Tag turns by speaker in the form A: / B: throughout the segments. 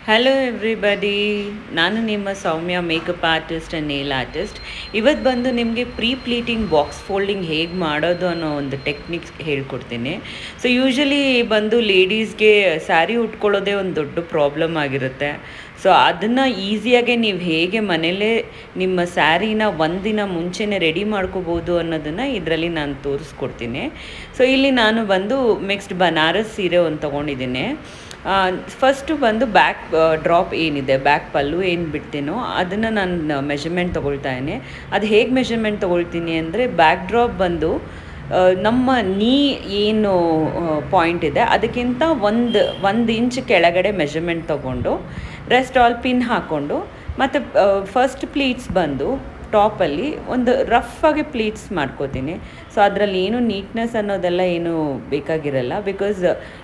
A: Hello everybody, ನಾನು ನಿಮ್ಮ Soumya makeup artist and nail artist. ಇವತ್ತು ಬಂದು ನಿಮಗೆ ಪ್ರೀ ಪ್ಲೀಟಿಂಗ್ ಬಾಕ್ಸ್ ಫೋಲ್ಡಿಂಗ್ ಹೇಗೆ ಮಾಡೋದು ಅನ್ನೋ ಒಂದು ಟೆಕ್ನಿಕ್ಸ್ ಹೇಳ್ಕೊಡ್ತೀನಿ. ಸೊ ಯೂಶ್ವಲಿ ಬಂದು ಲೇಡೀಸ್ಗೆ ಸ್ಯಾರಿ ಉಟ್ಕೊಳ್ಳೋದೇ ಒಂದು ದೊಡ್ಡ ಪ್ರಾಬ್ಲಮ್ ಆಗಿರುತ್ತೆ. ಸೊ ಅದನ್ನು ಈಸಿಯಾಗೆ ನೀವು ಹೇಗೆ ಮನೇಲೇ ನಿಮ್ಮ ಸ್ಯಾರಿನ ಒಂದಿನ ಮುಂಚೆನೇ ರೆಡಿ ಮಾಡ್ಕೋಬೋದು ಅನ್ನೋದನ್ನು ಇದರಲ್ಲಿ ನಾನು ತೋರಿಸ್ಕೊಡ್ತೀನಿ. ಸೊ ಇಲ್ಲಿ ನಾನು ಬಂದು ಮಿಕ್ಸ್ಡ್ ಬನಾರಸ್ ಸೀರೆ ಒಂದು ತೊಗೊಂಡಿದ್ದೀನಿ. ಫಸ್ಟು ಬಂದು ಬ್ಯಾಕ್ ಡ್ರಾಪ್ ಏನಿದೆ, ಬ್ಯಾಕ್ ಪಲ್ಲು ಏನು ಬಿಡ್ತೀನೋ ಅದನ್ನು ನಾನು ಮೆಷರ್ಮೆಂಟ್ ತೊಗೊಳ್ತಾಯಿನಿ. ಅದು ಹೇಗೆ ಮೆಷರ್ಮೆಂಟ್ ತೊಗೊಳ್ತೀನಿ ಅಂದರೆ, ಬ್ಯಾಕ್ ಡ್ರಾಪ್ ಬಂದು ನಮ್ಮ ನೀ ಏನು ಪಾಯಿಂಟ್ ಇದೆ ಅದಕ್ಕಿಂತ ಒಂದು ಇಂಚ್ ಕೆಳಗಡೆ ಮೆಷರ್ಮೆಂಟ್ ತೊಗೊಂಡು ರೆಸ್ಟ್ ಆಲ್ ಪಿನ್ ಹಾಕ್ಕೊಂಡು, ಮತ್ತು ಫಸ್ಟ್ ಪ್ಲೀಟ್ಸ್ ಬಂದು ಟಾಪಲ್ಲಿ ಒಂದು ರಫಾಗಿ ಪ್ಲೀಟ್ಸ್ ಮಾಡ್ಕೋತೀನಿ. ಸೊ ಅದರಲ್ಲಿ ಏನು ನೀಟ್ನೆಸ್ ಅನ್ನೋದೆಲ್ಲ ಏನು ಬೇಕಾಗಿರಲ್ಲ, ಬಿಕಾಸ್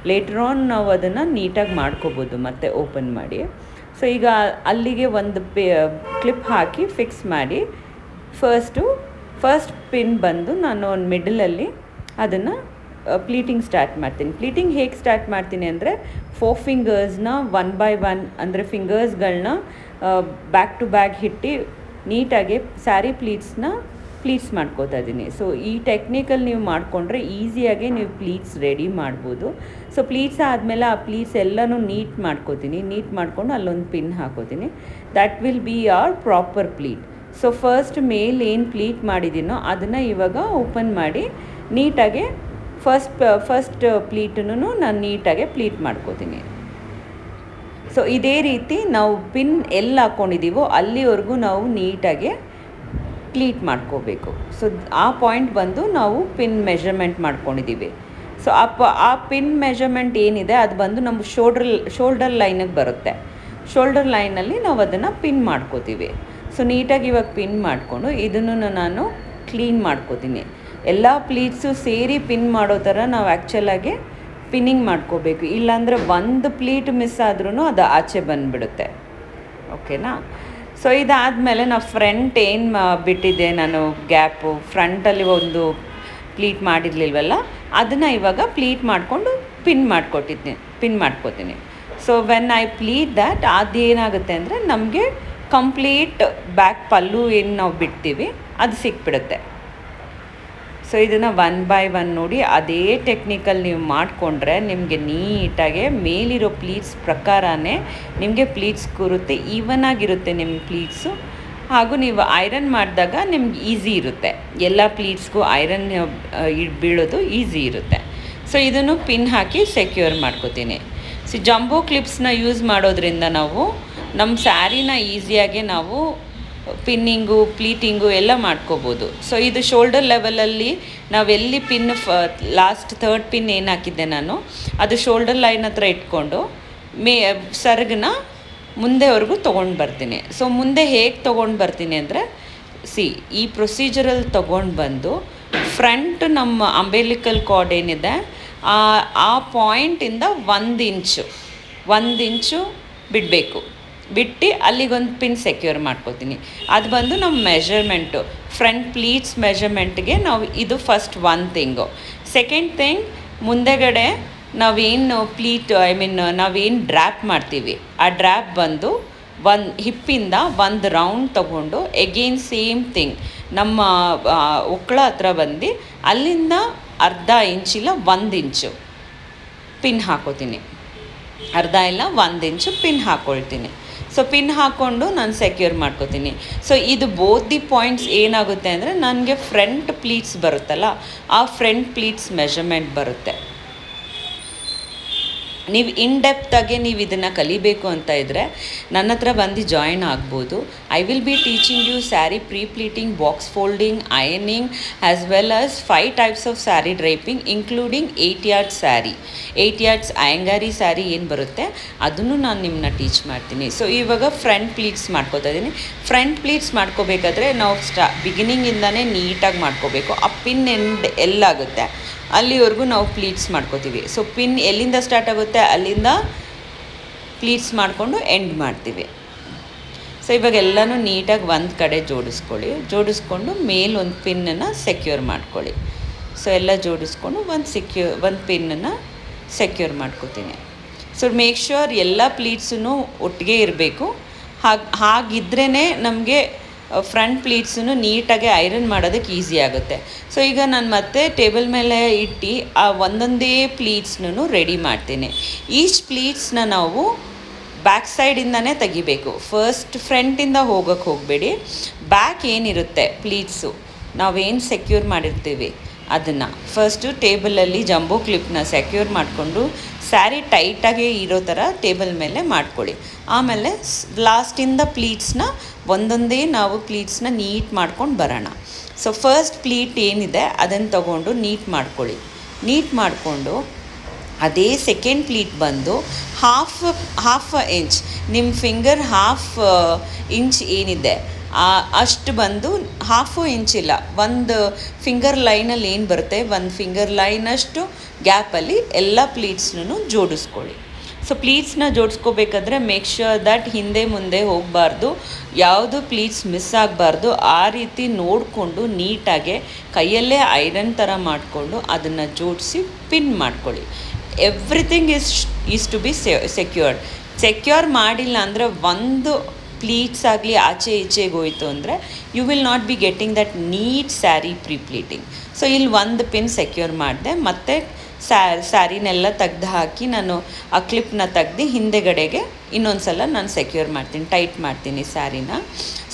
A: ಲೇಟರ್ ಆನ್ ನಾವು ಅದನ್ನು ನೀಟಾಗಿ ಮಾಡ್ಕೋಬೋದು ಮತ್ತೆ ಓಪನ್ ಮಾಡಿ. ಸೊ ಈಗ ಅಲ್ಲಿಗೆ ಒಂದು ಕ್ಲಿಪ್ ಹಾಕಿ ಫಿಕ್ಸ್ ಮಾಡಿ, ಫಸ್ಟ್ ಪಿನ್ ಬಂದು ನಾನು ಒಂದು ಮಿಡಲಲ್ಲಿ ಅದನ್ನು ಪ್ಲೀಟಿಂಗ್ ಸ್ಟಾರ್ಟ್ ಮಾಡ್ತೀನಿ. ಪ್ಲೀಟಿಂಗ್ ಹೇಗೆ ಸ್ಟಾರ್ಟ್ ಮಾಡ್ತೀನಿ ಅಂದರೆ, 4 ಫಿಂಗರ್ಸ್ನ 1 by 1 ಅಂದರೆ ಫಿಂಗರ್ಸ್ಗಳನ್ನ ಬ್ಯಾಕ್ ಟು ಬ್ಯಾಕ್ ಇಟ್ಟು ನೀಟಾಗಿ ಸ್ಯಾರಿ ಪ್ಲೀಟ್ಸ್ ಮಾಡ್ಕೋತಾ ಇದ್ದೀನಿ. ಸೊ ಈ ಟೆಕ್ನಿಕಲ್ಲಿ ನೀವು ಮಾಡಿಕೊಂಡ್ರೆ ಈಸಿಯಾಗಿ ನೀವು ಪ್ಲೀಟ್ಸ್ ರೆಡಿ ಮಾಡ್ಬೋದು. ಸೊ ಪ್ಲೀಟ್ಸ್ ಆದಮೇಲೆ ಆ ಪ್ಲೀಟ್ಸ್ ಎಲ್ಲನೂ ನೀಟ್ ಮಾಡಿಕೊಂಡು ಅಲ್ಲೊಂದು ಪಿನ್ ಹಾಕೋತೀನಿ. That will be our proper pleat. So first ಮೇಲ್ ಏನು ಪ್ಲೀಟ್ ಮಾಡಿದ್ದೀನೋ ಅದನ್ನು ಇವಾಗ ಓಪನ್ ಮಾಡಿ ನೀಟಾಗಿ ಫಸ್ಟ್ ಪ್ಲೀಟನ್ನು ನಾನು ನೀಟಾಗಿ ಪ್ಲೀಟ್ ಮಾಡ್ಕೋತೀನಿ. ಸೊ ಇದೇ ರೀತಿ ನಾವು ಪಿನ್ ಎಲ್ಲಿ ಹಾಕ್ಕೊಂಡಿದ್ದೀವೋ ಅಲ್ಲಿವರೆಗೂ ನಾವು ನೀಟಾಗಿ ಪ್ಲೀಟ್ ಮಾಡ್ಕೋಬೇಕು. ಸೊ ಆ ಪಾಯಿಂಟ್ ಬಂದು ನಾವು ಪಿನ್ ಮೆಷರ್ಮೆಂಟ್ ಮಾಡ್ಕೊಂಡಿದ್ದೀವಿ. ಸೊ ಆ ಪಿನ್ ಮೆಷರ್ಮೆಂಟ್ ಏನಿದೆ ಅದು ಬಂದು ನಮ್ಮ ಶೋಲ್ಡರ್ ಲೈನಿಗೆ ಬರುತ್ತೆ. ಶೋಲ್ಡರ್ ಲೈನಲ್ಲಿ ನಾವು ಅದನ್ನು ಪಿನ್ ಮಾಡ್ಕೋತೀವಿ. ಸೊ ನೀಟಾಗಿ ಇವಾಗ ಪಿನ್ ಮಾಡಿಕೊಂಡು ಇದನ್ನು ನಾನು ಕ್ಲೀನ್ ಮಾಡ್ಕೋತೀನಿ. ಎಲ್ಲ ಪ್ಲೀಟ್ಸು ಸೇರಿ ಪಿನ್ ಮಾಡೋ ಥರ ನಾವು ಆ್ಯಕ್ಚುಲಾಗಿ ಪಿನ್ನಿಂಗ್ ಮಾಡ್ಕೋಬೇಕು. ಇಲ್ಲಾಂದರೆ ಒಂದು ಪ್ಲೀಟ್ ಮಿಸ್ ಆದ್ರೂ ಅದು ಆಚೆ ಬಂದುಬಿಡುತ್ತೆ. ಓಕೆನಾ? ಸೊ ಇದಾದಮೇಲೆ ನಾವು ಫ್ರಂಟ್ ಏನು ಬಿಟ್ಟಿದ್ದೆ ನಾನು ಗ್ಯಾಪು, ಫ್ರಂಟಲ್ಲಿ ಒಂದು ಪ್ಲೀಟ್ ಮಾಡಿರಲಿಲ್ವಲ್ಲ, ಅದನ್ನು ಇವಾಗ ಪ್ಲೀಟ್ ಮಾಡಿಕೊಂಡು ಪಿನ್ ಮಾಡ್ಕೋತೀನಿ. ಸೊ ವೆನ್ ಐ ಪ್ಲೀಟ್ ದ್ಯಾಟ್, ಅದೇನಾಗುತ್ತೆ ಅಂದರೆ ನಮಗೆ ಕಂಪ್ಲೀಟ್ ಬ್ಯಾಕ್ ಪಲ್ಲು ಏನು ನಾವು ಬಿಡ್ತೀವಿ ಅದು ಸಿಕ್ಬಿಡುತ್ತೆ. ಸೊ ಇದನ್ನು 1 by 1 ನೋಡಿ ಅದೇ ಟೆಕ್ನಿಕಲ್ಲಿ ನೀವು ಮಾಡಿಕೊಂಡ್ರೆ ನಿಮಗೆ ನೀಟಾಗಿ ಮೇಲಿರೋ ಪ್ಲೀಟ್ಸ್ ಪ್ರಕಾರನೇ ನಿಮಗೆ ಪ್ಲೀಟ್ಸ್ ಕೂರುತ್ತೆ, ಈವನ್ ಆಗಿರುತ್ತೆ ನಿಮ್ಮ ಪ್ಲೀಟ್ಸು. ಹಾಗೂ ನೀವು ಐರನ್ ಮಾಡಿದಾಗ ನಿಮ್ಗೆ ಈಸಿ ಇರುತ್ತೆ, ಎಲ್ಲ ಪ್ಲೀಟ್ಸ್ಗೂ ಐರನ್ ಬೀಳೋದು ಈಸಿ ಇರುತ್ತೆ. ಸೊ ಇದನ್ನು ಪಿನ್ ಹಾಕಿ ಸೆಕ್ಯೂರ್ ಮಾಡ್ಕೋತೀನಿ. ಸೊ ಜಂಬೋ ಕ್ಲಿಪ್ಸ್ನ ಯೂಸ್ ಮಾಡೋದ್ರಿಂದ ನಾವು ನಮ್ಮ ಸ್ಯಾರಿನ ಈಸಿಯಾಗಿ ನಾವು ಪಿನ್ನಿಂಗು ಪ್ಲೀಟಿಂಗು ಎಲ್ಲ ಮಾಡ್ಕೋಬೋದು. ಸೊ ಇದು ಶೋಲ್ಡರ್ ಲೆವೆಲಲ್ಲಿ ನಾವೆಲ್ಲಿ ಪಿನ್ ಲಾಸ್ಟ್ 3rd ಪಿನ್ ಏನು ಹಾಕಿದ್ದೆ ನಾನು, ಅದು ಶೋಲ್ಡರ್ ಲೈನ್ ಹತ್ರ ಇಟ್ಕೊಂಡು ಸೆರಗನ್ನ ಮುಂದೆವರೆಗೂ ತೊಗೊಂಡು ಬರ್ತೀನಿ. ಸೊ ಮುಂದೆ ಹೇಗೆ ತೊಗೊಂಡು ಬರ್ತೀನಿ ಅಂದರೆ, ಈ ಪ್ರೊಸೀಜರಲ್ಲಿ ತೊಗೊಂಡು ಬಂದು ಫ್ರಂಟ್ ನಮ್ಮ ಅಂಬೆಲಿಕಲ್ ಕಾರ್ಡ್ ಏನಿದೆ ಆ ಪಾಯಿಂಟಿಂದ 1 ಇಂಚು ಬಿಡಬೇಕು. ಬಿಟ್ಟು ಅಲ್ಲಿಗೊಂದು ಪಿನ್ ಸೆಕ್ಯೂರ್ ಮಾಡ್ಕೋತೀನಿ. ಅದು ಬಂದು ನಮ್ಮ ಮೆಷರ್ಮೆಂಟು, ಫ್ರಂಟ್ ಪ್ಲೀಟ್ಸ್ ಮೆಷರ್ಮೆಂಟ್ಗೆ ನಾವು ಇದು ಫಸ್ಟ್ 1 ಥಿಂಗು. ಸೆಕೆಂಡ್ ಥಿಂಗ್, ಮುಂದೆಗಡೆ ನಾವೇನು ನಾವೇನು ಡ್ರ್ಯಾಪ್ ಮಾಡ್ತೀವಿ, ಆ ಡ್ರ್ಯಾಪ್ ಬಂದು ಹಿಪ್ಪಿಂದ ಒಂದು ರೌಂಡ್ ತೊಗೊಂಡು ಎಗೇನ್ ಸೇಮ್ ಥಿಂಗ್ ನಮ್ಮ ಒಕ್ಕಳ ಹತ್ರ ಬಂದು ಅಲ್ಲಿಂದ ಅರ್ಧ ಇಂಚಿಲ್ಲ 1 ಇಂಚು ಪಿನ್ ಹಾಕೋತೀನಿ. ಅರ್ಧ ಇಲ್ಲ 1 ಇಂಚು ಪಿನ್ ಹಾಕ್ಕೊಳ್ತೀನಿ. ಸೊ ಪಿನ್ ಹಾಕ್ಕೊಂಡು ನಾನು ಸೆಕ್ಯೂರ್ ಮಾಡ್ಕೋತೀನಿ. ಸೊ ಇದು ಬೋತ್ ದಿ ಪಾಯಿಂಟ್ಸ್ ಏನಾಗುತ್ತೆ ಅಂದರೆ, ನನಗೆ ಫ್ರಂಟ್ ಪ್ಲೀಟ್ಸ್ ಬರುತ್ತಲ್ಲ, ಆ ಫ್ರಂಟ್ ಪ್ಲೀಟ್ಸ್ ಮೆಷರ್ಮೆಂಟ್ ಬರುತ್ತೆ. ನೀವು ಡೆಪ್ತಾಗೆ ನೀವು ಇದನ್ನು ಕಲಿಬೇಕು ಅಂತ ಇದ್ದರೆ ನನ್ನ ಹತ್ರ ಬಂದು ಜಾಯಿನ್ ಆಗ್ಬೋದು. I will be teaching you saree pre pleating, box folding, ironing, as well as 5 types of saree draping, including 8 yards saree, 8 yards ಅಯ್ಯಂಗಾರಿ ಸ್ಯಾರಿ ಏನು ಬರುತ್ತೆ ಅದನ್ನು ನಾನು ನಿಮ್ಮನ್ನ ಟೀಚ್ ಮಾಡ್ತೀನಿ. ಸೊ ಇವಾಗ ಫ್ರಂಟ್ ಪ್ಲೀಟ್ಸ್ ಮಾಡ್ಕೋತಾ ಇದ್ದೀನಿ. ಫ್ರಂಟ್ ಪ್ಲೀಟ್ಸ್ ಮಾಡ್ಕೋಬೇಕಾದ್ರೆ ನಾವು ಬಿಗಿನಿಂಗಿಂದನೇ ನೀಟಾಗಿ ಮಾಡ್ಕೋಬೇಕು. ಆ ಪಿನ್ ಎಲ್ಲಾಗುತ್ತೆ ಅಲ್ಲಿವರೆಗೂ ನಾವು ಪ್ಲೀಟ್ಸ್ ಮಾಡ್ಕೋತೀವಿ. ಸೊ ಪಿನ್ ಎಲ್ಲಿಂದ ಸ್ಟಾರ್ಟ್ ಆಗುತ್ತೆ ಅಲ್ಲಿಂದ ಪ್ಲೀಟ್ಸ್ ಮಾಡಿಕೊಂಡು ಎಂಡ್ ಮಾಡ್ತೀವಿ. ಸೊ ಇವಾಗ ಎಲ್ಲನೂ ನೀಟಾಗಿ ಒಂದು ಕಡೆ ಜೋಡಿಸ್ಕೊಂಡು ಮೇಲೊಂದು ಪಿನ್ನನ್ನು ಸೆಕ್ಯೂರ್ ಮಾಡ್ಕೊಳ್ಳಿ. ಸೊ ಎಲ್ಲ ಜೋಡಿಸ್ಕೊಂಡು ಒಂದು ಪಿನ್ನನ್ನು ಸೆಕ್ಯೂರ್ ಮಾಡ್ಕೋತೀನಿ. ಸೊ ಮೇಕ್ ಶ್ಯೂರ್ ಎಲ್ಲ ಪ್ಲೀಟ್ಸೂ ಒಟ್ಟಿಗೆ ಇರಬೇಕು. ಹಾಗಿದ್ರೇ ನಮಗೆ ಫ್ರಂಟ್ ಪ್ಲೀಟ್ಸನ್ನು ನೀಟಾಗಿ ಐರನ್ ಮಾಡೋದಕ್ಕೆ ಈಸಿ ಆಗುತ್ತೆ. ಸೊ ಈಗ ನಾನು ಮತ್ತೆ ಟೇಬಲ್ ಮೇಲೆ ಇಟ್ಟು ಆ ಒಂದೊಂದೇ ಪ್ಲೀಟ್ಸ್ನೂ ರೆಡಿ ಮಾಡ್ತೀನಿ. ಈಚ್ ಪ್ಲೀಟ್ಸ್ನ ನಾವು ಬ್ಯಾಕ್ ಸೈಡಿಂದನೇ ತೆಗಿಬೇಕು. ಫಸ್ಟ್ ಫ್ರಂಟಿಂದ ಹೋಗಬೇಡಿ. ಬ್ಯಾಕ್ ಏನಿರುತ್ತೆ ಪ್ಲೀಟ್ಸು ನಾವೇನು ಸೆಕ್ಯೂರ್ ಮಾಡಿರ್ತೀವಿ ಅದನ್ನು ಫಸ್ಟು ಟೇಬಲಲ್ಲಿ ಜಂಬೋ ಕ್ಲಿಪ್ನ ಸೆಕ್ಯೂರ್ ಮಾಡಿಕೊಂಡು ಸ್ಯಾರಿ ಟೈಟಾಗಿ ಇರೋ ಥರ ಟೇಬಲ್ ಮೇಲೆ ಮಾಡ್ಕೊಳ್ಳಿ. ಆಮೇಲೆ ಲಾಸ್ಟಿಂದ ಪ್ಲೀಟ್ಸ್ನ ಒಂದೊಂದೇ ನಾವು ಪ್ಲೀಟ್ಸ್ನ ನೀಟ್ ಮಾಡ್ಕೊಂಡು ಬರೋಣ. ಸೊ ಫಸ್ಟ್ ಪ್ಲೀಟ್ ಏನಿದೆ ಅದನ್ನು ತಗೊಂಡು ನೀಟ್ ಮಾಡ್ಕೊಳ್ಳಿ. ನೀಟ್ ಮಾಡಿಕೊಂಡು ಅದೇ ಸೆಕೆಂಡ್ ಪ್ಲೀಟ್ ಬಂದು ಹಾಫ್ ಇಂಚ್ ನಿಮ್ಮ ಫಿಂಗರ್ ಹಾಫ್ ಇಂಚ್ ಏನಿದೆ ಅಷ್ಟು ಬಂದು ಹಾಫು ಇಂಚಿಲ್ಲ, ಒಂದು ಫಿಂಗರ್ ಲೈನಲ್ಲಿ ಏನು ಬರುತ್ತೆ ಒಂದು ಫಿಂಗರ್ ಲೈನಷ್ಟು ಗ್ಯಾಪಲ್ಲಿ ಎಲ್ಲ ಪ್ಲೀಟ್ಸ್ನೂ ಜೋಡಿಸ್ಕೊಳ್ಳಿ. ಸೊ ಪ್ಲೀಟ್ಸ್ನ ಜೋಡಿಸ್ಕೋಬೇಕಾದ್ರೆ ಮೇಕ್ ಶ್ಯೂರ್ ದಟ್ ಹಿಂದೆ ಮುಂದೆ ಹೋಗಬಾರ್ದು, ಯಾವುದು ಪ್ಲೀಟ್ಸ್ ಮಿಸ್ ಆಗಬಾರ್ದು. ಆ ರೀತಿ ನೋಡಿಕೊಂಡು ನೀಟಾಗೆ ಕೈಯಲ್ಲೇ ಐರನ್ ಥರ ಮಾಡಿಕೊಂಡು ಅದನ್ನು ಜೋಡಿಸಿ ಪಿನ್ ಮಾಡ್ಕೊಳ್ಳಿ. Everything is to be secure ಮಾಡಿಲ್ಲ ಅಂದರೆ ಒಂದು ಪ್ಲೀಟ್ಸ್ ಆಗಲಿ ಆಚೆ ಈಚೆಗೆ ಹೋಯಿತು ಅಂದರೆ you will not be getting that neat sari pleating. So ಇಲ್ಲಿ ಒಂದು ಪಿನ್ ಸೆಕ್ಯೂರ್ ಮಾಡಿದೆ, ಮತ್ತು ಸ್ಯಾರಿನೆಲ್ಲ ತೆಗ್ದು ಹಾಕಿ ನಾನು ಆ ಕ್ಲಿಪ್ನ ತೆಗ್ದು ಹಿಂದೆಗಡೆಗೆ ಇನ್ನೊಂದು ಸಲ ನಾನು ಸೆಕ್ಯೂರ್ ಮಾಡ್ತೀನಿ, ಟೈಟ್ ಮಾಡ್ತೀನಿ ಸ್ಯಾರಿನ.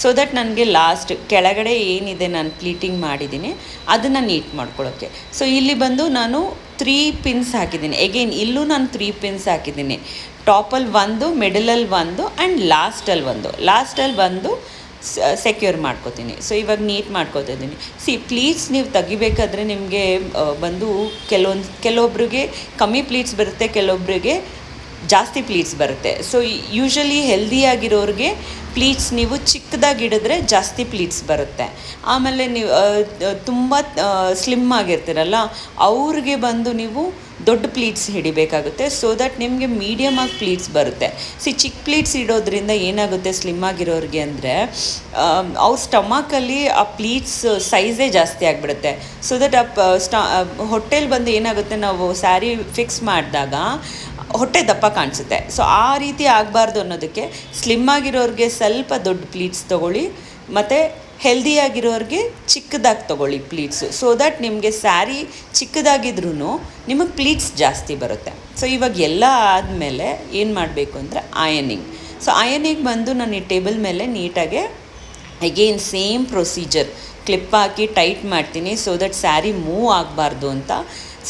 A: ಸೊ ದಟ್ ನನಗೆ ಲಾಸ್ಟ್ ಕೆಳಗಡೆ ಏನಿದೆ ನಾನು ಪ್ಲೀಟಿಂಗ್ ಮಾಡಿದ್ದೀನಿ ಅದನ್ನು ನೀಟ್ ಮಾಡ್ಕೊಳ್ಳೋಕ್ಕೆ. ಸೊ ಇಲ್ಲಿ ಬಂದು ನಾನು 3 ಪಿನ್ಸ್ ಹಾಕಿದ್ದೀನಿ. ಎಗೇನ್ ಇಲ್ಲೂ ನಾನು 3 ಪಿನ್ಸ್ ಹಾಕಿದ್ದೀನಿ. ಟಾಪಲ್ಲಿ ಒಂದು, ಮಿಡಲಲ್ಲಿ ಒಂದು ಆ್ಯಂಡ್ ಲಾಸ್ಟಲ್ಲಿ ಒಂದು ಸೆಕ್ಯೂರ್ ಮಾಡ್ಕೋತೀನಿ. ಸೊ ಇವಾಗ ನೀಟ್ ಮಾಡ್ಕೋತಿದ್ದೀನಿ. ಪ್ಲೀಟ್ಸ್ ನೀವು ತೆಗಿಬೇಕಾದ್ರೆ ನಿಮಗೆ ಬಂದು ಕೆಲವೊಬ್ರಿಗೆ ಕಮ್ಮಿ ಪ್ಲೀಟ್ಸ್ ಬರುತ್ತೆ, ಕೆಲವೊಬ್ಬರಿಗೆ ಜಾಸ್ತಿ ಪ್ಲೀಟ್ಸ್ ಬರುತ್ತೆ. ಸೊ ಯೂಶ್ವಲಿ ಹೆಲ್ದಿಯಾಗಿರೋರಿಗೆ ಪ್ಲೀಟ್ಸ್ ನೀವು ಚಿಕ್ಕದಾಗಿಡಿದ್ರೆ ಜಾಸ್ತಿ ಪ್ಲೀಟ್ಸ್ ಬರುತ್ತೆ. ಆಮೇಲೆ ನೀವು ತುಂಬ ಸ್ಲಿಮ್ ಆಗಿರ್ತೀರಲ್ಲ ಅವ್ರಿಗೆ ಬಂದು ನೀವು ದೊಡ್ಡ ಪ್ಲೀಟ್ಸ್ ಹಿಡಿಬೇಕಾಗುತ್ತೆ. ಸೊ ದಟ್ ನಿಮಗೆ ಮೀಡಿಯಮಾಗಿ ಪ್ಲೀಟ್ಸ್ ಬರುತ್ತೆ. ಚಿಕ್ಕ ಪ್ಲೀಟ್ಸ್ ಇಡೋದ್ರಿಂದ ಏನಾಗುತ್ತೆ ಸ್ಲಿಮ್ ಆಗಿರೋರಿಗೆ ಅಂದರೆ ಅವ್ರ ಸ್ಟಮಕಲ್ಲಿ ಆ ಪ್ಲೀಟ್ಸ್ ಸೈಜೇ ಜಾಸ್ತಿ ಆಗಿಬಿಡುತ್ತೆ. ಸೊ ದಟ್ ಹೊಟ್ಟೆಲಿ ಬಂದು ಏನಾಗುತ್ತೆ ನಾವು ಸ್ಯಾರಿ ಫಿಕ್ಸ್ ಮಾಡಿದಾಗ ಹೊಟ್ಟೆ ದಪ್ಪ ಕಾಣಿಸುತ್ತೆ. ಸೊ ಆ ರೀತಿ ಆಗಬಾರ್ದು ಅನ್ನೋದಕ್ಕೆ ಸ್ಲಿಮ್ ಆಗಿರೋರಿಗೆ ಸ್ವಲ್ಪ ದೊಡ್ಡ ಪ್ಲೀಟ್ಸ್ ತೊಗೊಳ್ಳಿ, ಮತ್ತು ಹೆಲ್ದಿಯಾಗಿರೋರಿಗೆ ಚಿಕ್ಕದಾಗಿ ತೊಗೊಳ್ಳಿ ಪ್ಲೀಟ್ಸು. ಸೊ ದಟ್ ನಿಮಗೆ ಸ್ಯಾರಿ ಚಿಕ್ಕದಾಗಿದ್ರೂ ನಿಮಗೆ ಪ್ಲೀಟ್ಸ್ ಜಾಸ್ತಿ ಬರುತ್ತೆ. ಸೊ ಇವಾಗ ಎಲ್ಲ ಆದಮೇಲೆ ಏನು ಮಾಡಬೇಕು ಅಂದರೆ ಅಯನಿಂಗ್. ಸೊ ಅಯನಿಂಗ್ ಬಂದು ನಾನು ಈ ಟೇಬಲ್ ಮೇಲೆ ನೀಟಾಗೆ ಅಗೇನ್ ಸೇಮ್ ಪ್ರೊಸೀಜರ್ ಕ್ಲಿಪ್ ಹಾಕಿ ಟೈಟ್ ಮಾಡ್ತೀನಿ, ಸೊ ದಟ್ ಸ್ಯಾರಿ ಮೂವ್ ಆಗಬಾರ್ದು ಅಂತ.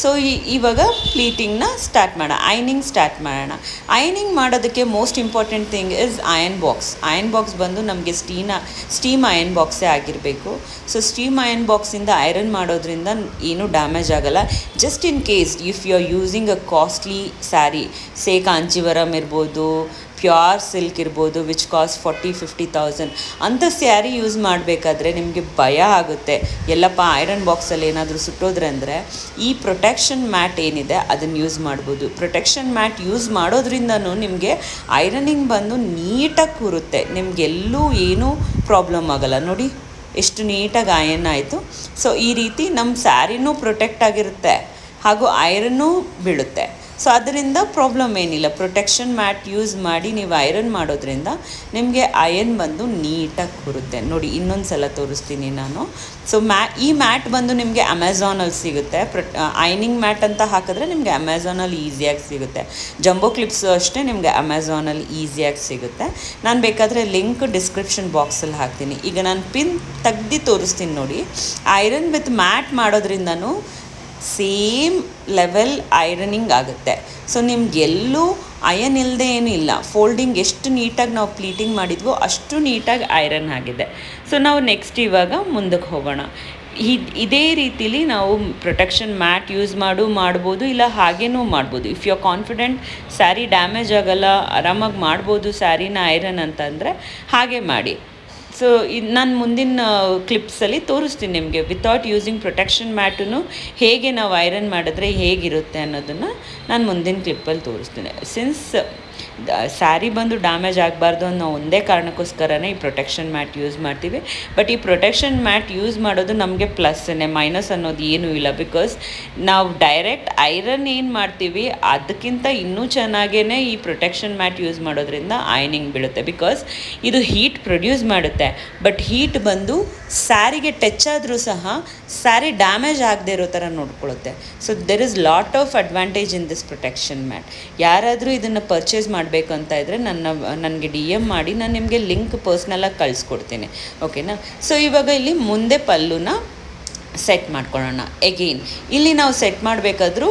A: ಸೊ ಇವಾಗ ಪ್ಲೀಟಿಂಗ್ನ ಅಯನಿಂಗ್ ಸ್ಟಾರ್ಟ್ ಮಾಡೋಣ. ಅಯನಿಂಗ್ ಮಾಡೋದಕ್ಕೆ most important thing is iron box ಬಂದು ನಮಗೆ ಸ್ಟೀಮ್ ಅಯನ್ ಬಾಕ್ಸೇ ಆಗಿರಬೇಕು. ಸೊ ಸ್ಟೀಮ್ ಅಯನ್ ಬಾಕ್ಸಿಂದ ಐರನ್ ಮಾಡೋದ್ರಿಂದ ಏನೂ ಡ್ಯಾಮೇಜ್ ಆಗೋಲ್ಲ. Just in case if you are using a costly saree, say Kanjeevaram ಇರ್ಬೋದು, ಪ್ಯೂರ್ ಸಿಲ್ಕ್ ಇರ್ಬೋದು, ವಿಚ್ ಕಾಸ್ಟ್ 40-50,000 ಅಂಥ ಸ್ಯಾರಿ ಯೂಸ್ ಮಾಡಬೇಕಾದ್ರೆ ನಿಮಗೆ ಭಯ ಆಗುತ್ತೆ, ಎಲ್ಲಪ್ಪ ಐರನ್ ಬಾಕ್ಸಲ್ಲಿ ಏನಾದರೂ ಸುಟ್ಟೋದ್ರೆ ಅಂದರೆ ಈ ಪ್ರೊಟೆಕ್ಷನ್ ಮ್ಯಾಟ್ ಏನಿದೆ ಅದನ್ನು ಯೂಸ್ ಮಾಡ್ಬೋದು. ಪ್ರೊಟೆಕ್ಷನ್ ಮ್ಯಾಟ್ ಯೂಸ್ ಮಾಡೋದ್ರಿಂದನೂ ನಿಮಗೆ ಐರನಿಂಗ್ ಬಂದು ನೀಟಾಗಿ ಕೂರುತ್ತೆ, ನಿಮಗೆಲ್ಲೂ ಏನೂ ಪ್ರಾಬ್ಲಮ್ ಆಗೋಲ್ಲ. ನೋಡಿ ಎಷ್ಟು ನೀಟಾಗಿ ಅಯನ್ ಆಯಿತು. ಸೊ ಈ ರೀತಿ ನಮ್ಮ ಸ್ಯಾರಿನೂ ಪ್ರೊಟೆಕ್ಟ್ ಆಗಿರುತ್ತೆ ಹಾಗೂ ಐರನ್ನೂ ಬೀಳುತ್ತೆ. ಸೊ ಅದರಿಂದ ಪ್ರಾಬ್ಲಮ್ ಏನಿಲ್ಲ. ಪ್ರೊಟೆಕ್ಷನ್ ಮ್ಯಾಟ್ ಯೂಸ್ ಮಾಡಿ ನೀವು ಐರನ್ ಮಾಡೋದ್ರಿಂದ ನಿಮಗೆ ಅಯನ್ ಬಂದು ನೀಟಾಗಿ ಕೂರುತ್ತೆ. ನೋಡಿ ಇನ್ನೊಂದು ಸಲ ತೋರಿಸ್ತೀನಿ ನಾನು. ಸೊ ಈ ಮ್ಯಾಟ್ ಬಂದು ನಿಮಗೆ ಅಮೆಝಾನಲ್ಲಿ ಸಿಗುತ್ತೆ. ಐನಿಂಗ್ ಮ್ಯಾಟ್ ಅಂತ ಹಾಕಿದ್ರೆ ನಿಮಗೆ ಅಮೆಝಾನಲ್ಲಿ ಈಸಿಯಾಗಿ ಸಿಗುತ್ತೆ. ಜಂಬೋ ಕ್ಲಿಪ್ಸು ಅಷ್ಟೇ ನಿಮಗೆ ಅಮೆಝಾನಲ್ಲಿ ಈಸಿಯಾಗಿ ಸಿಗುತ್ತೆ. ನಾನು ಬೇಕಾದರೆ ಲಿಂಕ್ ಡಿಸ್ಕ್ರಿಪ್ಷನ್ ಬಾಕ್ಸಲ್ಲಿ ಹಾಕ್ತೀನಿ. ಈಗ ನಾನು ಪಿನ್ ತೆಗ್ದು ತೋರಿಸ್ತೀನಿ ನೋಡಿ. ಐರನ್ ವಿತ್ ಮ್ಯಾಟ್ ಮಾಡೋದ್ರಿಂದನೂ ಸೇಮ್ ಲೆವೆಲ್ ಐರನಿಂಗ್ ಆಗುತ್ತೆ. ಸೊ ನಿಮಗೆಲ್ಲೂ ಅಯನ್ ಇಲ್ಲದೆ ಏನೂ ಇಲ್ಲ. ಫೋಲ್ಡಿಂಗ್ ಎಷ್ಟು ನೀಟಾಗಿ ನಾವು ಪ್ಲೀಟಿಂಗ್ ಮಾಡಿದ್ವೋ ಅಷ್ಟು ನೀಟಾಗಿ ಐರನ್ ಆಗಿದೆ. ಸೊ ನಾವು ನೆಕ್ಸ್ಟ್ ಇವಾಗ ಮುಂದಕ್ಕೆ ಹೋಗೋಣ. ಇದೇ ರೀತಿಲಿ ನಾವು ಪ್ರೊಟೆಕ್ಷನ್ ಮ್ಯಾಟ್ ಯೂಸ್ ಮಾಡ್ಬೋದು, ಇಲ್ಲ ಹಾಗೇನೂ ಮಾಡ್ಬೋದು. If you are confident sari damage ಆಗೋಲ್ಲ, ಆರಾಮಾಗಿ ಮಾಡ್ಬೋದು ಸ್ಯಾರಿನ ಐರನ್ ಅಂತಂದರೆ ಹಾಗೆ ಮಾಡಿ. ಸೊ ನಾನು ಮುಂದಿನ ಕ್ಲಿಪ್ಸಲ್ಲಿ ತೋರಿಸ್ತೀನಿ ನಿಮಗೆ ವಿತೌಟ್ ಯೂಸಿಂಗ್ ಪ್ರೊಟೆಕ್ಷನ್ ಮ್ಯಾಟನ್ನು ಹೇಗೆ ನಾವು ಐರನ್ ಮಾಡಿದ್ರೆ ಹೇಗಿರುತ್ತೆ ಅನ್ನೋದನ್ನು ನಾನು ಮುಂದಿನ ಕ್ಲಿಪ್ಪಲ್ಲಿ ತೋರಿಸ್ತೀನಿ. ಸಿನ್ಸ್ ಸ್ಯಾರಿ ಬಂದು ಡ್ಯಾಮೇಜ್ ಆಗಬಾರ್ದು ಅನ್ನೋ ಒಂದೇ ಕಾರಣಕ್ಕೋಸ್ಕರನೇ ಈ ಪ್ರೊಟೆಕ್ಷನ್ ಮ್ಯಾಟ್ ಯೂಸ್ ಮಾಡ್ತೀವಿ. ಬಟ್ ಈ ಪ್ರೊಟೆಕ್ಷನ್ ಮ್ಯಾಟ್ ಯೂಸ್ ಮಾಡೋದು ನಮಗೆ ಪ್ಲಸ್ಸೇ, ಮೈನಸ್ ಅನ್ನೋದು ಏನೂ ಇಲ್ಲ. ಬಿಕಾಸ್ ನಾವು ಡೈರೆಕ್ಟ್ ಐರನ್ ಏನು ಮಾಡ್ತೀವಿ ಅದಕ್ಕಿಂತ ಇನ್ನೂ ಚೆನ್ನಾಗೇ ಈ ಪ್ರೊಟೆಕ್ಷನ್ ಮ್ಯಾಟ್ ಯೂಸ್ ಮಾಡೋದ್ರಿಂದ ಐನಿಂಗ್ ಬೀಳುತ್ತೆ. ಬಿಕಾಸ್ ಇದು ಹೀಟ್ ಪ್ರೊಡ್ಯೂಸ್ ಮಾಡುತ್ತೆ, ಬಟ್ ಹೀಟ್ ಬಂದು ಸ್ಯಾರಿಗೆ ಟಚ್ ಆದರೂ ಸಹ ಸ್ಯಾರಿ ಡ್ಯಾಮೇಜ್ ಆಗದೆ ಇರೋ ಥರ ನೋಡ್ಕೊಳ್ಳುತ್ತೆ. So there is lot of advantage in this protection mat. ಯಾರಾದರೂ ಇದನ್ನು ಪರ್ಚೇಸ್ ಮಾಡಬೇಕು ಅಂತ ಇದ್ದರೆ ನನಗೆ DM ಮಾಡಿ, ನಾನು ನಿಮಗೆ ಲಿಂಕ್ ಪರ್ಸ್ನಲಾಗಿ ಕಳಿಸ್ಕೊಡ್ತೀನಿ, ಓಕೆನಾ. ಸೊ ಇವಾಗ ಇಲ್ಲಿ ಮುಂದೆ ಪಲ್ಲುನ ಸೆಟ್ ಮಾಡ್ಕೊಳ್ಳೋಣ. ಎಗೇನ್ ಇಲ್ಲಿ ನಾವು ಸೆಟ್ ಮಾಡಬೇಕಾದ್ರೂ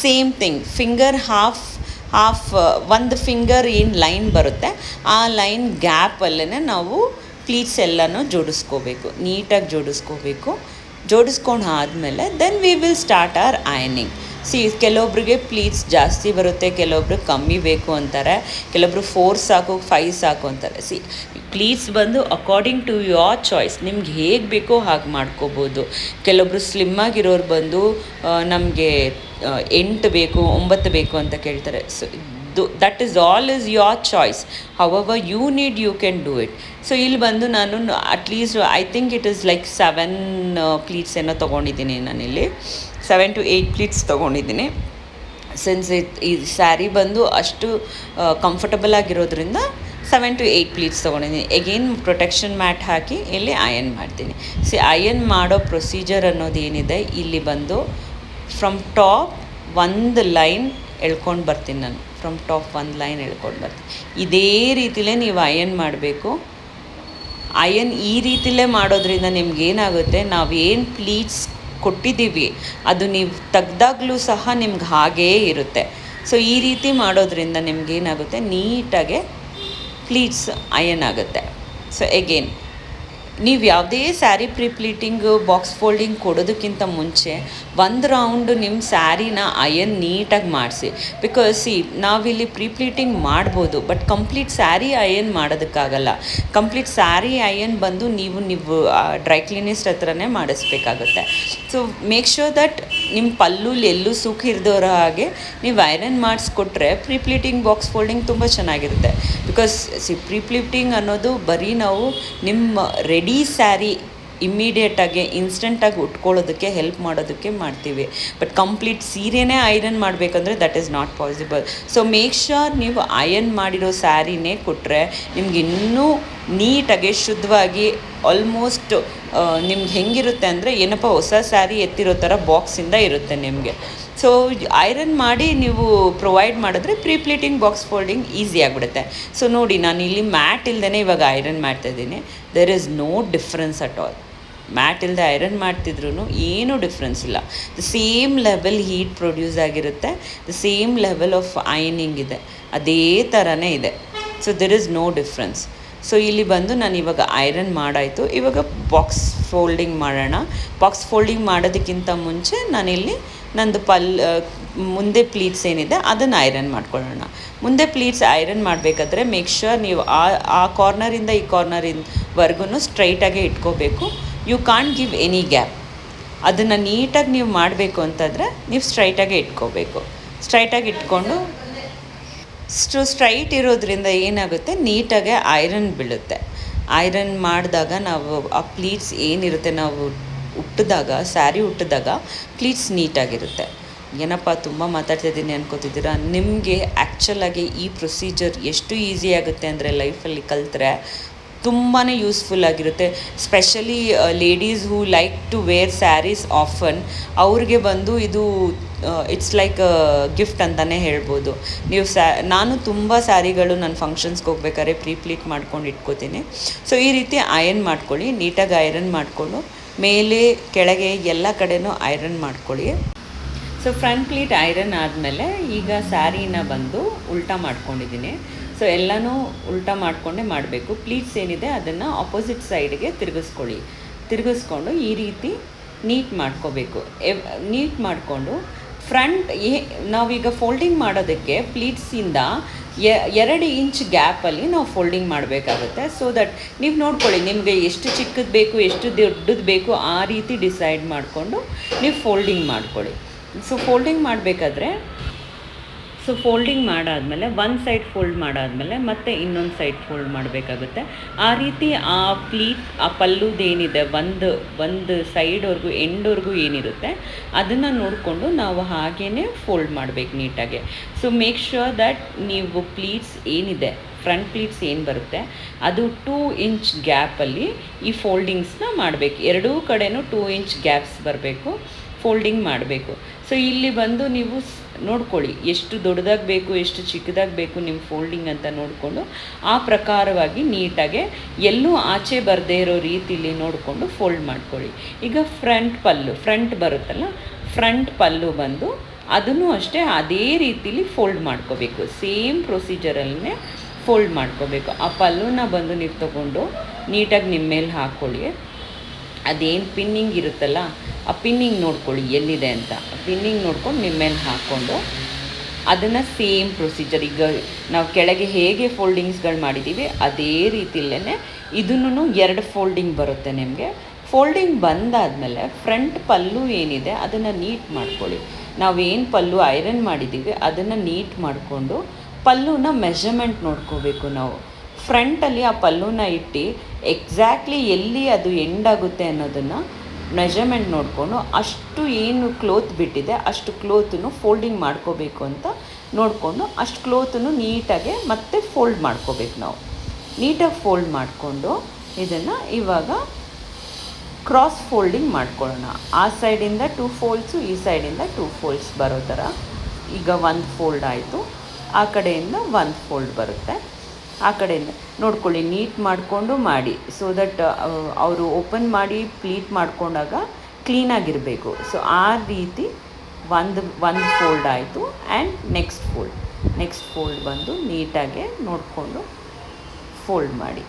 A: ಸೇಮ್ ಥಿಂಗ್, ಫಿಂಗರ್ ಹಾಫ್ ಒಂದು ಫಿಂಗರ್ ಏನು ಲೈನ್ ಬರುತ್ತೆ ಆ ಲೈನ್ ಗ್ಯಾಪಲ್ಲೇ ನಾವು ಪ್ಲೀಟ್ಸ್ ಎಲ್ಲನೂ ಜೋಡಿಸ್ಕೋಬೇಕು, ನೀಟಾಗಿ ಜೋಡಿಸ್ಕೊಂಡು ಆದಮೇಲೆ then we will start our ironing. ಕೆಲವೊಬ್ರಿಗೆ ಪ್ಲೀಟ್ಸ್ ಜಾಸ್ತಿ ಬರುತ್ತೆ, ಕೆಲವೊಬ್ರು ಕಮ್ಮಿ ಬೇಕು ಅಂತಾರೆ, ಕೆಲವೊಬ್ರು 4 ಸಾಕು 5 ಸಾಕು ಅಂತಾರೆ. ಪ್ಲೀಟ್ಸ್ ಬಂದು ಅಕಾರ್ಡಿಂಗ್ ಟು ಯೋರ್ ಚಾಯ್ಸ್, ನಿಮ್ಗೆ ಹೇಗೆ ಬೇಕೋ ಹಾಗೆ ಮಾಡ್ಕೋಬೋದು. ಕೆಲವೊಬ್ರು ಸ್ಲಿಮ್ಮಾಗಿರೋರು ಬಂದು ನಮಗೆ 8 ಬೇಕು 9 ಬೇಕು ಅಂತ ಕೇಳ್ತಾರೆ. So that is all is your choice, however you need you can do it. So ಇಲ್ಲಿ ಬಂದು ನಾನು at least I think it is like 7 pleats ಏನೋ ತೊಗೊಂಡಿದ್ದೀನಿ, ನಾನಿಲ್ಲಿ 7 to 8 ಪ್ಲೀಟ್ಸ್ ತೊಗೊಂಡಿದ್ದೀನಿ. ಸಿನ್ಸ್ ಈ ಸ್ಯಾರಿ ಬಂದು ಅಷ್ಟು ಕಂಫರ್ಟಬಲ್ ಆಗಿರೋದ್ರಿಂದ 7 to 8 ಪ್ಲೀಟ್ಸ್ ತೊಗೊಂಡಿದ್ದೀನಿ. ಎಗೇನ್ ಪ್ರೊಟೆಕ್ಷನ್ ಮ್ಯಾಟ್ ಹಾಕಿ ಇಲ್ಲಿ ಅಯನ್ ಮಾಡ್ತೀನಿ. ಅಯನ್ ಮಾಡೋ ಪ್ರೊಸೀಜರ್ ಅನ್ನೋದು ಏನಿದೆ, ಇಲ್ಲಿ ಬಂದು ಫ್ರಮ್ ಟಾಪ್ ಒಂದು ಲೈನ್ ಎಳ್ಕೊಂಡು ಬರ್ತೀನಿ ನಾನು, ಫ್ರಮ್ ಟಾಪ್ ಒಂದು ಲೈನ್ ಎಳ್ಕೊಂಡು ಬರ್ತೀನಿ. ಇದೇ ರೀತಿಲೇ ನೀವು ಅಯನ್ ಮಾಡಬೇಕು. ಅಯನ್ ಈ ರೀತಿಲೇ ಮಾಡೋದ್ರಿಂದ ನಿಮ್ಗೇನಾಗುತ್ತೆ, ನಾವೇನು ಪ್ಲೀಟ್ಸ್ ಕೊಟ್ಟಿದ್ದೀವಿ ಅದು ನೀವು ತೆಗ್ದಾಗಲೂ ಸಹ ನಿಮ್ಗೆ ಹಾಗೇ ಇರುತ್ತೆ. ಸೊ ಈ ರೀತಿ ಮಾಡೋದ್ರಿಂದ ನಿಮ್ಗೇನಾಗುತ್ತೆ, ನೀಟಾಗೆ ಪ್ಲೀಟ್ಸ್ ಅಯನ್ ಆಗುತ್ತೆ. ಸೊ ಎಗೇನ್ ನೀವು ಯಾವುದೇ ಸ್ಯಾರಿ ಪ್ರಿಪ್ಲೀಟಿಂಗು ಬಾಕ್ಸ್ ಫೋಲ್ಡಿಂಗ್ ಕೊಡೋದಕ್ಕಿಂತ ಮುಂಚೆ ಒಂದು ರೌಂಡ್ ನಿಮ್ಮ ಸ್ಯಾರಿನ ಅಯನ್ ನೀಟಾಗಿ ಮಾಡಿಸಿ. ಬಿಕಾಸ್ ನಾವಿಲ್ಲಿ ಪ್ರಿಪ್ಲೀಟಿಂಗ್ ಮಾಡ್ಬೋದು, ಬಟ್ ಕಂಪ್ಲೀಟ್ ಸ್ಯಾರಿ ಅಯನ್ ಮಾಡೋದಕ್ಕಾಗಲ್ಲ. ಕಂಪ್ಲೀಟ್ ಸ್ಯಾರಿ ಅಯನ್ ಬಂದು ನೀವು ಡ್ರೈ ಕ್ಲೀನಿಸ್ಟ್ ಹತ್ರನೇ ಮಾಡಿಸ್ಬೇಕಾಗುತ್ತೆ. ಸೊ ಮೇಕ್ ಶ್ಯೂರ್ ದಟ್ ನಿಮ್ಮ ಪಲ್ಲುಲಿ ಎಲ್ಲೂ ಸುಖ ಇರ್ದೋರ ಹಾಗೆ ನೀವು ಐರನ್ ಮಾಡಿಸ್ಕೊಟ್ರೆ ಪ್ರಿಪ್ಲೀಟಿಂಗ್ ಬಾಕ್ಸ್ ಫೋಲ್ಡಿಂಗ್ ತುಂಬ ಚೆನ್ನಾಗಿರುತ್ತೆ. ಬಿಕಾಸ್ ಪ್ರಿಪ್ಲೀಟಿಂಗ್ ಅನ್ನೋದು ಬರೀ ನಾವು ನಿಮ್ಮ ರೆಡಿ ಸ್ಯಾರಿ ಇಮ್ಮಿಡಿಯೇಟಾಗಿ ಇನ್ಸ್ಟೆಂಟಾಗಿ ಉಟ್ಕೊಳ್ಳೋದಕ್ಕೆ ಹೆಲ್ಪ್ ಮಾಡೋದಕ್ಕೆ ಮಾಡ್ತೀವಿ. ಬಟ್ ಕಂಪ್ಲೀಟ್ ಸೀರೆನೇ ಐರನ್ ಮಾಡಬೇಕಂದ್ರೆ that is not possible. So make sure ನೀವು ಅಯನ್ ಮಾಡಿರೋ ಸ್ಯಾರಿನೇ ಕೊಟ್ಟರೆ ನಿಮ್ಗೆ ಇನ್ನೂ ನೀಟಾಗಿ ಶುದ್ಧವಾಗಿ ಆಲ್ಮೋಸ್ಟ್ ನಿಮ್ಗೆ ಹೆಂಗಿರುತ್ತೆ ಅಂದರೆ ಏನಪ್ಪ ಹೊಸ ಸ್ಯಾರಿ ಎತ್ತಿರೋ ಥರ ಬಾಕ್ಸಿಂದ ಇರುತ್ತೆ ನಿಮಗೆ. ಸೊ ಐರನ್ ಮಾಡಿ ನೀವು ಪ್ರೊವೈಡ್ ಮಾಡಿದ್ರೆ ಪ್ರಿಪ್ಲೀಟಿಂಗ್ ಬಾಕ್ಸ್ ಫೋಲ್ಡಿಂಗ್ ಈಸಿ ಆಗಿಬಿಡುತ್ತೆ. ಸೊ ನೋಡಿ, ನಾನು ಇಲ್ಲಿ ಮ್ಯಾಟ್ ಇಲ್ದೇ ಇವಾಗ ಐರನ್ ಮಾಡ್ತಾಯಿದ್ದೀನಿ. There is no difference at all. Mat ಇಲ್ಲದೆ ಐರನ್ ಮಾಡ್ತಿದ್ರು ಏನೂ ಡಿಫ್ರೆನ್ಸ್ ಇಲ್ಲ. The same level heat produce ಆಗಿರುತ್ತೆ, the same level of ironing ಇದೆ, ಅದೇ ಥರನೇ ಇದೆ. So there is no difference. So ಇಲ್ಲಿ ಬಂದು ನಾನು ಇವಾಗ ಐರನ್ ಮಾಡಾಯಿತು. ಇವಾಗ ಬಾಕ್ಸ್ ಫೋಲ್ಡಿಂಗ್ ಮಾಡೋಣ. ಬಾಕ್ಸ್ ಫೋಲ್ಡಿಂಗ್ ಮಾಡೋದಕ್ಕಿಂತ ಮುಂಚೆ ನಾನಿಲ್ಲಿ ನಂದು ಮುಂದೆ ಪ್ಲೀಟ್ಸ್ ಏನಿದೆ ಅದನ್ನು ಐರನ್ ಮಾಡ್ಕೊಳ್ಳೋಣ. ಮುಂದೆ ಪ್ಲೀಟ್ಸ್ ಐರನ್ ಮಾಡಬೇಕಾದ್ರೆ ಮೇಕ್ ಶ್ಯೂರ್ ನೀವು ಆ ಕಾರ್ನರಿಂದ ಈ ಕಾರ್ನರಿಂದವರೆಗೂ ಸ್ಟ್ರೈಟಾಗೆ ಇಟ್ಕೋಬೇಕು. You can't give any gap. ಅದನ್ನು ನೀಟಾಗಿ ನೀವು ಮಾಡಬೇಕು ಅಂತಂದರೆ ನೀವು ಸ್ಟ್ರೈಟಾಗೆ ಇಟ್ಕೋಬೇಕು. ಸ್ಟ್ರೈಟಾಗಿ ಇಟ್ಕೊಂಡು ಸ್ಟ್ರೈಟ್ ಇರೋದ್ರಿಂದ ಏನಾಗುತ್ತೆ, ನೀಟಾಗೆ ಐರನ್ ಬೀಳುತ್ತೆ. ಐರನ್ ಮಾಡಿದಾಗ ನಾವು ಆ ಪ್ಲೀಟ್ಸ್ ಏನಿರುತ್ತೆ, ನಾವು ಸ್ಯಾರಿ ಉಟ್ಟಿದಾಗ ಪ್ಲೀಟ್ಸ್ ನೀಟಾಗಿರುತ್ತೆ. ಏನಪ್ಪ ತುಂಬ ಮಾತಾಡ್ತಿದ್ದೀನಿ ಅನ್ಕೋತಿದ್ದೀರಾ? ನಿಮಗೆ ಆ್ಯಕ್ಚುಲಾಗಿ ಈ ಪ್ರೊಸೀಜರ್ ಎಷ್ಟು ಈಸಿ ಆಗುತ್ತೆ ಅಂದರೆ ಲೈಫಲ್ಲಿ ಕಲಿತ್ರೆ ತುಂಬಾ ಯೂಸ್ಫುಲ್ ಆಗಿರುತ್ತೆ. Specially ladies who like to wear saris often, ಅವ್ರಿಗೆ ಬಂದು ಇದು ಇಟ್ಸ್ ಲೈಕ್ ಗಿಫ್ಟ್ ಅಂತಲೇ ಹೇಳ್ಬೋದು. ನಾನು ತುಂಬ ಸ್ಯಾರಿಗಳು ನನ್ನ ಫಂಕ್ಷನ್ಸ್ಗೆ ಹೋಗ್ಬೇಕಾದ್ರೆ ಪ್ರೀಪ್ಲೀಟ್ ಮಾಡ್ಕೊಂಡು ಇಟ್ಕೋತೀನಿ. ಸೊ ಈ ರೀತಿ ಐರನ್ ಮಾಡ್ಕೊಳ್ಳಿ, ನೀಟಾಗಿ ಐರನ್ ಮಾಡಿಕೊಂಡು ಮೇಲೆ ಕೆಳಗೆ ಎಲ್ಲ ಕಡೆನೂ ಐರನ್ ಮಾಡ್ಕೊಳ್ಳಿ. ಸೊ ಫ್ರಂಟ್ ಪ್ಲೀಟ್ ಐರನ್ ಆದಮೇಲೆ ಈಗ ಸ್ಯಾರಿನ ಬಂದು ಉಲ್ಟಾ ಮಾಡ್ಕೊಂಡಿದ್ದೀನಿ. ಸೊ ಎಲ್ಲನೂ ಉಲ್ಟಾ ಮಾಡಿಕೊಂಡೇ ಮಾಡಬೇಕು. ಪ್ಲೀಟ್ಸ್ ಏನಿದೆ ಅದನ್ನು ಆಪೋಸಿಟ್ ಸೈಡ್ಗೆ ತಿರುಗಿಸ್ಕೊಂಡು ಈ ರೀತಿ ನೀಟ್ ಮಾಡ್ಕೋಬೇಕು. ನೀಟ್ ಮಾಡಿಕೊಂಡು ಫ್ರಂಟ್ ನಾವೀಗ ಫೋಲ್ಡಿಂಗ್ ಮಾಡೋದಕ್ಕೆ ಪ್ಲೀಟ್ಸಿಂದ 2 ಇಂಚ್ ಗ್ಯಾಪಲ್ಲಿ ನಾವು ಫೋಲ್ಡಿಂಗ್ ಮಾಡಬೇಕಾಗುತ್ತೆ. ಸೊ ದಟ್ ನೀವು ನೋಡ್ಕೊಳ್ಳಿ, ನಿಮಗೆ ಎಷ್ಟು ಚಿಕ್ಕದು ಬೇಕು ಎಷ್ಟು ದೊಡ್ಡದು ಬೇಕು ಆ ರೀತಿ ಡಿಸೈಡ್ ಮಾಡಿಕೊಂಡು ನೀವು ಫೋಲ್ಡಿಂಗ್ ಮಾಡ್ಕೊಳ್ಳಿ. ಸೊ ಫೋಲ್ಡಿಂಗ್ ಮಾಡಬೇಕಾದ್ರೆ ಸೊ ಫೋಲ್ಡಿಂಗ್ ಮಾಡಾದಮೇಲೆ ಒಂದು ಸೈಡ್ ಫೋಲ್ಡ್ ಮಾಡಾದಮೇಲೆ ಮತ್ತೆ ಇನ್ನೊಂದು ಸೈಡ್ ಫೋಲ್ಡ್ ಮಾಡಬೇಕಾಗುತ್ತೆ. ಆ ರೀತಿ ಆ ಪ್ಲೀಟ್ ಆ ಪಲ್ಲುದೇನಿದೆ ಒಂದು ಸೈಡ್ವರೆಗೂ ಎಂಡ್ವರೆಗೂ ಏನಿರುತ್ತೆ ಅದನ್ನು ನೋಡಿಕೊಂಡು ನಾವು ಹಾಗೇ ಫೋಲ್ಡ್ ಮಾಡಬೇಕು ನೀಟಾಗಿ. ಸೊ ಮೇಕ್ ಶ್ಯೂರ್ ದ್ಯಾಟ್ ನೀವು ಪ್ಲೀಟ್ಸ್ ಏನಿದೆ ಫ್ರಂಟ್ ಪ್ಲೀಟ್ಸ್ ಏನು ಬರುತ್ತೆ ಅದು 2 ಇಂಚ್ ಗ್ಯಾಪಲ್ಲಿ ಈ ಫೋಲ್ಡಿಂಗ್ಸ್ನ ಮಾಡಬೇಕು. ಎರಡೂ ಕಡೆನೂ 2 ಇಂಚ್ ಗ್ಯಾಪ್ಸ್ ಬರಬೇಕು, ಫೋಲ್ಡಿಂಗ್ ಮಾಡಬೇಕು. ಸೊ ಇಲ್ಲಿ ಬಂದು ನೀವು ನೋಡ್ಕೊಳ್ಳಿ ಎಷ್ಟು ದೊಡ್ಡದಾಗಿ ಬೇಕು ಎಷ್ಟು ಚಿಕ್ಕದಾಗಿ ಬೇಕು ನಿಮ್ಮ ಫೋಲ್ಡಿಂಗ್ ಅಂತ ನೋಡಿಕೊಂಡು ಆ ಪ್ರಕಾರವಾಗಿ ನೀಟಾಗೆ ಎಲ್ಲೂ ಆಚೆ ಬರದೇ ಇರೋ ರೀತಿಲಿ ನೋಡಿಕೊಂಡು ಫೋಲ್ಡ್ ಮಾಡ್ಕೊಳ್ಳಿ. ಈಗ ಫ್ರಂಟ್ ಬರುತ್ತಲ್ಲ, ಫ್ರಂಟ್ ಪಲ್ಲು ಬಂದು ಅದನ್ನು ಅಷ್ಟೇ ಅದೇ ರೀತಿಲಿ ಫೋಲ್ಡ್ ಮಾಡ್ಕೋಬೇಕು. ಸೇಮ್ ಪ್ರೊಸೀಜರಲ್ಲೇ ಫೋಲ್ಡ್ ಮಾಡ್ಕೋಬೇಕು. ಆ ಪಲ್ಲುನ ಬಂದು ನೀವು ತೊಗೊಂಡು ನೀಟಾಗಿ ನಿಮ್ಮ ಮೇಲೆ ಹಾಕ್ಕೊಳ್ಳಿ. ಅದೇನು ಪಿನ್ನಿಂಗ್ ಇರುತ್ತಲ್ಲ ಆ ಪಿನ್ನಿಂಗ್ ನೋಡ್ಕೊಳ್ಳಿ ಎಲ್ಲಿದೆ ಅಂತ. ಪಿನ್ನಿಂಗ್ ನೋಡ್ಕೊಂಡು ನಿಮ್ಮ ಮೇಲೆ ಹಾಕ್ಕೊಂಡು ಅದನ್ನು ಸೇಮ್ ಪ್ರೊಸೀಜರ್ ಈಗ ನಾವು ಕೆಳಗೆ ಹೇಗೆ ಫೋಲ್ಡಿಂಗ್ಸ್ಗಳು ಮಾಡಿದ್ದೀವಿ ಅದೇ ರೀತಿಯಲ್ಲೇ ಇದನ್ನು 2 ಫೋಲ್ಡಿಂಗ್ ಬರುತ್ತೆ ನಿಮಗೆ. ಫೋಲ್ಡಿಂಗ್ ಬಂದಾದಮೇಲೆ ಫ್ರಂಟ್ ಪಲ್ಲು ಏನಿದೆ ಅದನ್ನು ನೀಟ್ ಮಾಡ್ಕೊಳ್ಳಿ. ನಾವೇನು ಪಲ್ಲು ಐರನ್ ಮಾಡಿದ್ದೀವಿ ಅದನ್ನು ನೀಟ್ ಮಾಡಿಕೊಂಡು ಪಲ್ಲುನ ಮೆಷರ್ಮೆಂಟ್ ನೋಡ್ಕೋಬೇಕು ನಾವು. ಫ್ರಂಟಲ್ಲಿ ಆ ಪಲ್ಲುನ ಇಟ್ಟು ಎಕ್ಸಾಕ್ಟ್ಲಿ ಎಲ್ಲಿ ಅದು ಎಂಡ್ ಆಗುತ್ತೆ ಅನ್ನೋದನ್ನು ಮೆಷರ್ಮೆಂಟ್ ನೋಡಿಕೊಂಡು ಅಷ್ಟು ಏನು ಕ್ಲೋತ್ ಬಿಟ್ಟಿದೆ ಅಷ್ಟು ಕ್ಲೋತನ್ನು ಫೋಲ್ಡಿಂಗ್ ಮಾಡ್ಕೋಬೇಕು ಅಂತ ನೋಡಿಕೊಂಡು ಅಷ್ಟು ಕ್ಲೋತನ್ನು ನೀಟಾಗೆ ಮತ್ತೆ ಫೋಲ್ಡ್ ಮಾಡ್ಕೋಬೇಕು ನಾವು. ನೀಟಾಗಿ ಫೋಲ್ಡ್ ಮಾಡಿಕೊಂಡು ಇದನ್ನು ಇವಾಗ ಕ್ರಾಸ್ ಫೋಲ್ಡಿಂಗ್ ಮಾಡ್ಕೊಳ್ಳೋಣ. ಆ ಸೈಡಿಂದ 2 ಫೋಲ್ಡ್ಸು ಈ ಸೈಡಿಂದ 2 ಫೋಲ್ಡ್ಸ್ ಬರೋ ಥರ. ಈಗ 1 ಫೋಲ್ಡ್ ಆಯಿತು, ಆ ಕಡೆಯಿಂದ 1 ಫೋಲ್ಡ್ ಬರುತ್ತೆ. ಆ ಕಡೆಯಿಂದ ನೋಡ್ಕೊಳ್ಳಿ ನೀಟ್ ಮಾಡಿಕೊಂಡು ಮಾಡಿ. ಸೊ ದಟ್ ಅವರು ಓಪನ್ ಮಾಡಿ ಪ್ಲೀಟ್ ಮಾಡ್ಕೊಂಡಾಗ ಕ್ಲೀನಾಗಿರಬೇಕು. ಸೊ ಆ ರೀತಿ ಒಂದು ಫೋಲ್ಡ್ ಆಯಿತು. ಆ್ಯಂಡ್ ನೆಕ್ಸ್ಟ್ ಫೋಲ್ಡ್ ಬಂದು ನೀಟಾಗೆ ನೋಡಿಕೊಂಡು ಫೋಲ್ಡ್ ಮಾಡಿ.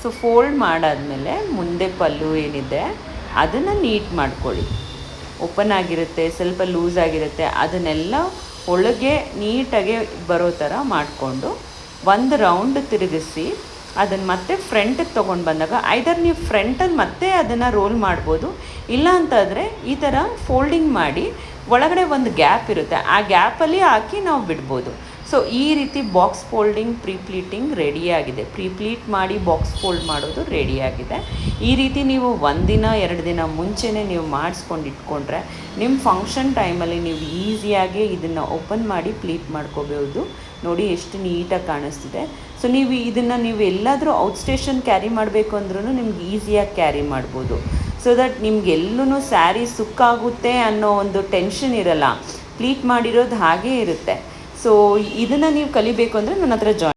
A: ಸೊ ಫೋಲ್ಡ್ ಮಾಡಾದಮೇಲೆ ಮುಂದೆ ಪಲ್ಲು ಏನಿದೆ ಅದನ್ನು ನೀಟ್ ಮಾಡ್ಕೊಳ್ಳಿ. ಓಪನ್ ಆಗಿರುತ್ತೆ, ಸ್ವಲ್ಪ ಲೂಸ್ ಆಗಿರುತ್ತೆ, ಅದನ್ನೆಲ್ಲ ಒಳಗೆ ನೀಟಾಗೆ ಬರೋ ಥರ ಮಾಡಿಕೊಂಡು ಒಂದು ರೌಂಡ್ ತಿರುಗಿಸಿ ಅದನ್ನು ಮತ್ತೆ ಫ್ರಂಟಿಗೆ ತೊಗೊಂಡು ಬಂದಾಗ ಐದರ್ ನೀವು ಫ್ರಂಟಲ್ಲಿ ಮತ್ತೆ ಅದನ್ನು ರೋಲ್ ಮಾಡ್ಬೋದು. ಇಲ್ಲ ಅಂತಂದರೆ ಈ ಥರ ಫೋಲ್ಡಿಂಗ್ ಮಾಡಿ ಒಳಗಡೆ ಒಂದು ಗ್ಯಾಪ್ ಇರುತ್ತೆ, ಆ ಗ್ಯಾಪಲ್ಲಿ ಹಾಕಿ ನಾವು ಬಿಡ್ಬೋದು. ಸೊ ಈ ರೀತಿ ಬಾಕ್ಸ್ ಫೋಲ್ಡಿಂಗ್ ಪ್ರೀಪ್ಲೀಟಿಂಗ್ ರೆಡಿಯಾಗಿದೆ. ಪ್ರೀಪ್ಲೀಟ್ ಮಾಡಿ ಬಾಕ್ಸ್ ಫೋಲ್ಡ್ ಮಾಡೋದು ರೆಡಿಯಾಗಿದೆ. ಈ ರೀತಿ ನೀವು 1 ದಿನ 2 ದಿನ ಮುಂಚೆನೇ ನೀವು ಮಾಡಿಸ್ಕೊಂಡು ಇಟ್ಕೊಂಡ್ರೆ ನಿಮ್ಮ ಫಂಕ್ಷನ್ ಟೈಮಲ್ಲಿ ನೀವು ಈಸಿಯಾಗಿ ಇದನ್ನು ಓಪನ್ ಮಾಡಿ ಪ್ಲೀಟ್ ಮಾಡ್ಕೋಬೋದು. ನೋಡಿ ಎಷ್ಟು ನೀಟಾಗಿ ಕಾಣಿಸ್ತಿದೆ. ಸೊ ನೀವು ಎಲ್ಲಾದರೂ ಔಟ್ ಸ್ಟೇಷನ್ ಕ್ಯಾರಿ ಮಾಡಬೇಕು ಅಂದ್ರೂ ನಿಮ್ಗೆ ಈಸಿಯಾಗಿ ಕ್ಯಾರಿ ಮಾಡ್ಬೋದು. ಸೊ ದಟ್ ನಿಮ್ಗೆಲ್ಲೂ ಸ್ಯಾರಿ ಸುಕ್ಕಾಗುತ್ತೆ ಅನ್ನೋ ಒಂದು ಟೆನ್ಷನ್ ಇರಲ್ಲ. ಪ್ಲೀಟ್ ಮಾಡಿರೋದು ಹಾಗೇ ಇರುತ್ತೆ. ಸೊ ಇದನ್ನು ನೀವು ಕಲಿಬೇಕು ಅಂದರೆ ನನ್ನ ಹತ್ರ ಜಾಯಿನ್